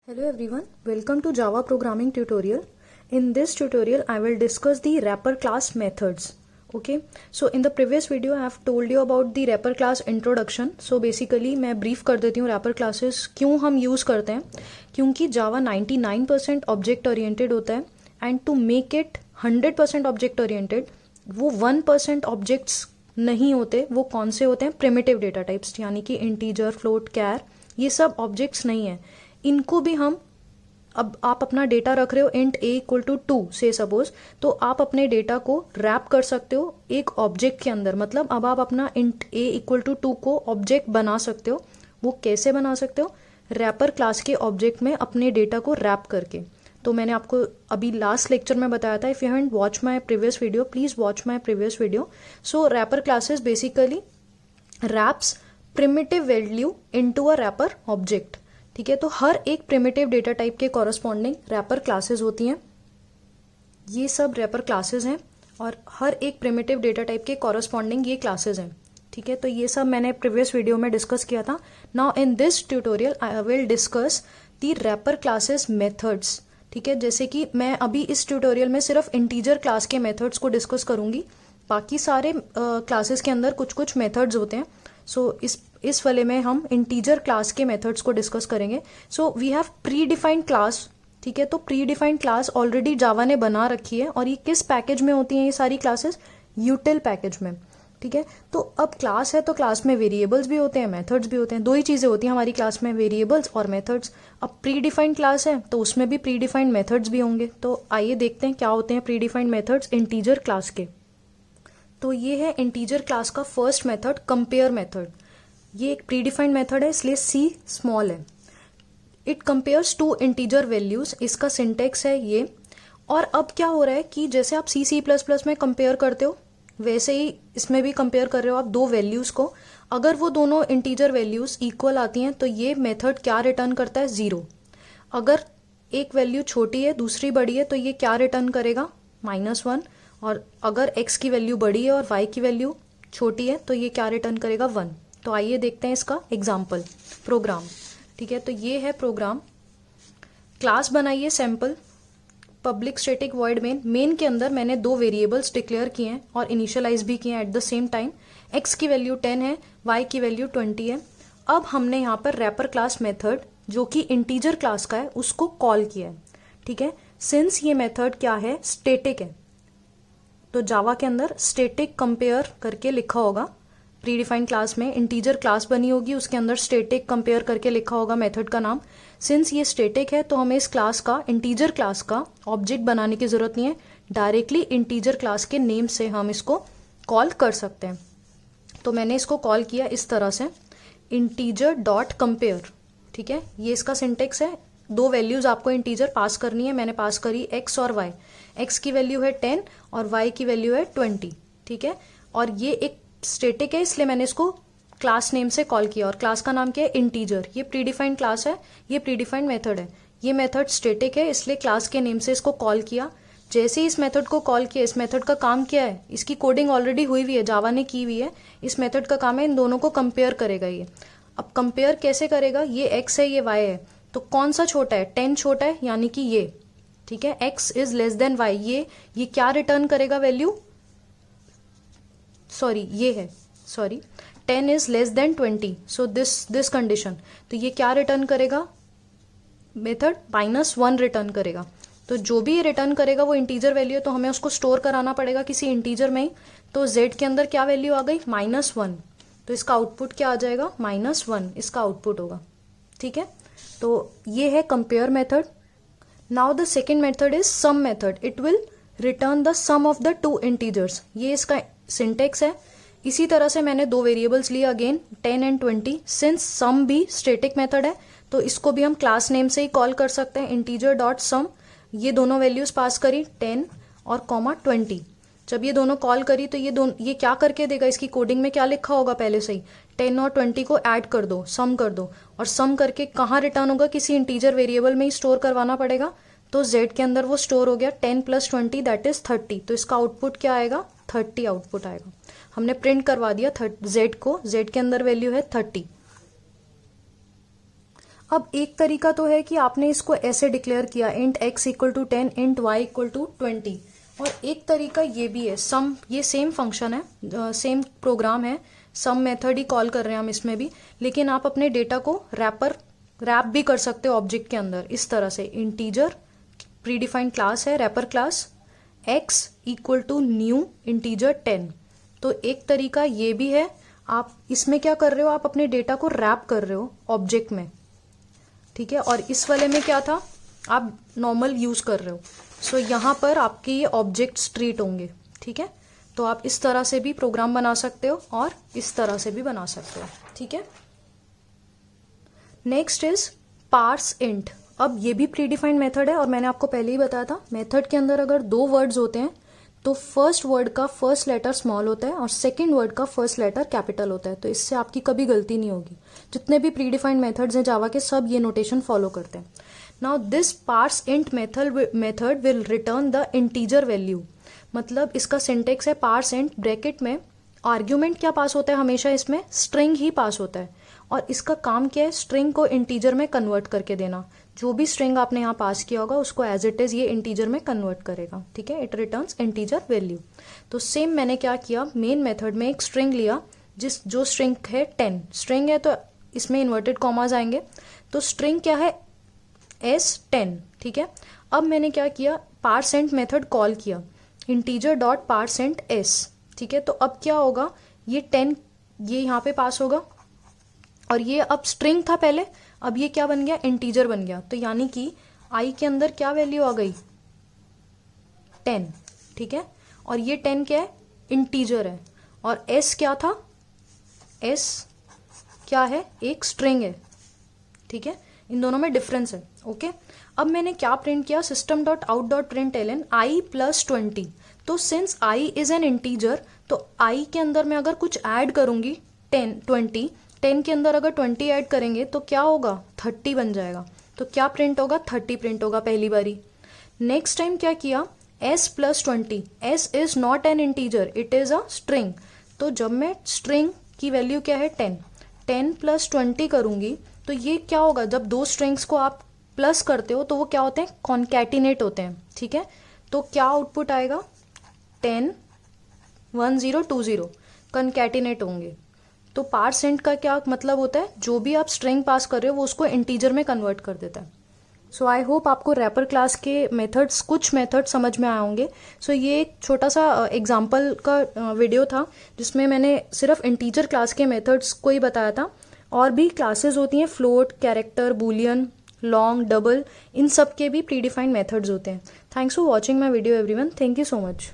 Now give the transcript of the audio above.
Hello everyone, welcome to Java programming tutorial. In this tutorial, I will discuss the wrapper class methods. Okay, so in the previous video, I have told you about the wrapper class introduction. So basically, मैं brief कर देती हूँ wrapper classes क्यों हम use करते हैं, क्योंकि Java 99% object oriented होता है and to make it 100% object oriented, वो 1% objects नहीं होते. वो कौन से होते हैं? Primitive data types, यानी कि integer, float, char, ये सब objects नहीं है. इनको भी हम, अब आप अपना डेटा रख रहे हो इंट ए इक्वल टू 2 से सपोज, तो आप अपने डेटा को रैप कर सकते हो एक ऑब्जेक्ट के अंदर. मतलब अब आप अपना इंट ए इक्वल टू 2 को ऑब्जेक्ट बना सकते हो. वो कैसे बना सकते हो? रैपर क्लास के ऑब्जेक्ट में अपने डेटा को रैप करके. तो मैंने आपको अभी लास्ट लेक्चर में बताया था. If you haven't watch my previous video, please watch my previous video. So wrapper classes basically wraps primitive value into a wrapper object. ठीक है, तो हर एक प्रिमिटिव डेटा टाइप के कॉरस्पॉन्डिंग रैपर क्लासेस होती हैं. ये सब रैपर क्लासेस हैं और हर एक प्रिमिटिव डेटा टाइप के कॉरस्पॉन्डिंग ये क्लासेस हैं. ठीक है, तो ये सब मैंने प्रीवियस वीडियो में डिस्कस किया था. Now in this tutorial I will discuss the wrapper classes methods. ठीक है, जैसे कि मैं अभी इस ट्यूटोरियल में सिर्फ इंटीजर क्लास के मेथड्स को डिस्कस करूंगी. बाकी सारे क्लासेस के अंदर कुछ कुछ मेथड्स होते हैं. सो इस वाले में हम इंटीजर क्लास के मेथड्स को डिस्कस करेंगे. So we have predefined class. ठीक है, तो predefined class already Java ने बना रखी है. और ये किस पैकेज में होती हैं ये सारी क्लासेस? यूटिल पैकेज में. ठीक है, तो अब क्लास है तो क्लास में वेरिएबल्स भी होते हैं, मेथड्स भी होते हैं. दो ही चीजें होती हैं हमारी क्लास में, वेरिएबल्स और मेथड्स. अब प्री डिफाइंड क्लास है तो उसमें भी प्री डिफाइंड मेथड्स भी होंगे. तो आइए देखते हैं क्या होते हैं predefined methods integer class के. तो ये है इंटीजर क्लास का फर्स्ट मेथड, कंपेयर मेथड. ये एक प्रीडिफाइंड मेथड है इसलिए सी स्मॉल है. It compares two integer values. इसका सिंटेक्स है ये. और अब क्या हो रहा है कि जैसे आप C++ में कंपेयर करते हो वैसे ही इसमें भी कंपेयर कर रहे हो आप दो वैल्यूज को. अगर वो दोनों इंटीजर वैल्यूज इक्वल आती हैं तो ये मेथड क्या रिटर्न करता है? 0. अगर एक वैल्यू छोटी है दूसरी बड़ी है तो ये क्या रिटर्न करेगा? -1. और अगर x की वैल्यू बड़ी है और y की वैल्यू छोटी है तो ये क्या रिटर्न करेगा? 1. तो आइए देखते हैं इसका एग्जाम्पल प्रोग्राम. ठीक है, तो ये है प्रोग्राम. क्लास बनाइए sample, public static void main. Main के अंदर मैंने दो वेरिएबल्स डिक्लेयर किए हैं और इनिशियलाइज भी किए हैं at the same time. x की वैल्यू 10 है, y की वैल्यू 20 है. अब हमने यहाँ पर रैपर क्लास मेथड जो कि इंटीजर क्लास का है उसको कॉल किया है. ठीक है, सिंस ये मेथड क्या है? स्टेटिक है. तो जावा के अंदर स्टेटिक कंपेयर करके लिखा होगा. प्री डिफाइंड क्लास में इंटीजर क्लास बनी होगी, उसके अंदर स्टेटिक कंपेयर करके लिखा होगा मेथड का नाम. सिंस ये स्टेटिक है तो हमें इस क्लास का, इंटीजर क्लास का ऑब्जेक्ट बनाने की जरूरत नहीं है. डायरेक्टली इंटीजर क्लास के नेम से हम इसको कॉल कर सकते हैं. तो मैंने इसको कॉल किया इस तरह से, इंटीजर डॉट कंपेयर. ठीक है, ये इसका सिंटेक्स है. दो वैल्यूज आपको इंटीजर पास करनी है. मैंने पास करी x और y. x की वैल्यू है 10 और y की वैल्यू है 20. ठीक है, और ये एक स्टेटिक है इसलिए मैंने इसको क्लास नेम से कॉल किया और क्लास का नाम क्या है? इंटीजर. ये प्रीडिफाइंड क्लास है, ये प्रीडिफाइंड मेथड है. ये मेथड स्टेटिक है इसलिए क्लास के नेम से इसको कॉल किया. जैसे ही इस मेथड को कॉल किया, इस मेथड का काम क्या है? इसकी कोडिंग ऑलरेडी हुई हुई है, जावा ने की हुई है. इस मेथड का काम है इन दोनों को कंपेयर करेगा ये. अब कंपेयर कैसे करेगा? ये x है, ये y है, तो कौन सा छोटा है? 10 छोटा है, यानी कि ये. ठीक है, x is less than y. ये क्या रिटर्न करेगा वैल्यू? ये है 10 is less than 20. So this condition. तो ये क्या रिटर्न करेगा? मेथड -1 रिटर्न करेगा. तो जो भी ये रिटर्न करेगा वो इंटीजर वैल्यू है, तो हमें उसको स्टोर कराना पड़ेगा किसी इंटीजर में ही. तो z के अंदर क्या वैल्यू आ गई? -1. तो इसका आउटपुट क्या आ जाएगा? -1 इसका आउटपुट होगा. ठीक है, तो ये है compare method. Now the second method is sum method. It will return the sum of the two integers. ये इसका सिंटेक्स है. इसी तरह से मैंने दो वेरिएबल्स लिए अगेन 10 एंड 20. सिंस सम भी स्टेटिक मेथड है तो इसको भी हम क्लास नेम से ही कॉल कर सकते हैं, इंटीजर डॉट सम. ये दोनों वैल्यूज पास करी 10 और 20. जब ये दोनों कॉल करी तो ये क्या करके देगा? इसकी कोडिंग में क्या लिखा होगा पहले से ही? 10 और 20 को ऐड कर दो, सम कर दो. और सम करके कहाँ रिटर्न होगा? किसी इंटीजर वेरिएबल में ही स्टोर करवाना पड़ेगा. तो z के अंदर वो स्टोर हो गया. 10 + 20 दैट इज 30. तो इसका आउटपुट क्या आएगा? 30 आउटपुट आएगा. हमने प्रिंट करवा दिया z को. z के अंदर वैल्यू है 30. अब एक तरीका तो है कि आपने इसको ऐसे डिक्लेयर किया int x equal to 10, int y equal to 20, और एक तरीका ये भी है सम, ये सेम फंक्शन है, सेम प्रोग्राम है, सम मेथड ही कॉल कर रहे हैं हम इसमें भी, लेकिन आप अपने डेटा को रैप भी कर सकते हो ऑब्जेक्ट के अंदर इस तरह से। इंटीजर प्रीडिफाइंड क्लास है wrapper class, x equal to new integer 10। तो एक तरीका ये भी है, आप इसमें क्या कर रहे हो, आप अपने डेटा को रैप कर रहे हो ऑब्जेक्ट में, ठीक है। और इस वाले में क्या था, आप नॉर्मल यूज कर रहे हो, सो यहाँ पर आपके ये ऑब्जेक्ट्स ट्रीट होंगे, ठीक है। तो आप इस तरह से भी प्रोग्राम बना सकते हो और इस तरह से भी बना सकते हो, ठीक है। Next is parse int. अब ये भी प्रीडिफाइंड मेथड है और मैंने आपको पहले ही बताया था, मेथड के अंदर अगर दो वर्ड्स होते हैं तो फर्स्ट वर्ड का फर्स्ट लेटर स्मॉल होता है और सेकंड वर्ड का फर्स्ट लेटर कैपिटल होता है, तो इससे आपकी कभी गलती नहीं होगी। जितने भी प्रीडिफाइंड मेथड्स हैं जावा के, सब ये नोटेशन फॉलो करते हैं। Now this parse int method will return the integer value. मतलब इसका सिंटेक्स है पार्स इंट, ब्रैकेट में आर्ग्यूमेंट क्या पास होता है हमेशा, इसमें स्ट्रिंग ही पास होता है, और इसका काम क्या है, स्ट्रिंग को इंटीजर में कन्वर्ट करके देना। जो भी स्ट्रिंग आपने यहाँ पास किया होगा उसको एज इट इज ये इंटीजर में कन्वर्ट करेगा, ठीक है। It returns integer value. तो सेम मैंने क्या किया, मेन मेथड में एक स्ट्रिंग लिया, जो स्ट्रिंग है 10 स्ट्रिंग है, तो इसमें इन्वर्टेड कॉमास आएंगे, तो स्ट्रिंग क्या है S10, ठीक है। अब मैंने क्या किया, पार्सेंट मेथड कॉल किया, इंटीजर डॉट पार्सेंट S, ठीक है। तो अब क्या होगा, ये 10 ये यहाँ पे पास होगा, और ये अब स्ट्रिंग था पहले, अब ये क्या बन गया, इंटीजर बन गया। तो यानी कि i के अंदर क्या वैल्यू आ गई, 10, ठीक है। और ये 10 क्या है, इंटीजर है, और s क्या था, s क्या है, एक स्ट्रिंग है, ठीक है। इन दोनों में डिफरेंस है, ओके। अब मैंने क्या प्रिंट किया, system dot out dot print L N I plus 20। तो since i is an integer, तो i के अंदर मैं अगर कुछ ऐड करूंगी 10 के अंदर अगर 20 ऐड करेंगे तो क्या होगा, 30 बन जाएगा। तो क्या प्रिंट होगा, 30 प्रिंट होगा पहली बारी। नेक्स्ट टाइम क्या किया, s plus 20, s is not an integer, it is a string. तो जब मैं स्ट्रिंग की वैल्यू क्या है 10 प्लस 20 करूंगी, तो ये क्या होगा, जब दो स्ट्रिंग्स को आप प्लस करते हो तो वो क्या होते हैं, कॉन्कैटिनेट होते हैं, ठीक है। तो क्या आउटपुट आएगा, 10 1 0 2 0 कॉन्कैटिनेट होंगे। तो पार्सेंट का क्या मतलब होता है, जो भी आप स्ट्रिंग पास कर रहे हो वो उसको इंटीजर में कन्वर्ट कर देता है। सो आई होप आपको रैपर क्लास के मेथड्स, कुछ मेथड समझ में आए होंगे। सो ये एक छोटा सा एग्जांपल का वीडियो था जिसमें मैंने सिर्फ इंटीजर क्लास के मेथड्स को ही बताया था। और भी क्लासेस होती हैं, float, character, boolean, long, double, इन सब के भी प्रीडिफाइंड मेथड्स होते हैं। Thanks for watching my video everyone, thank you so much.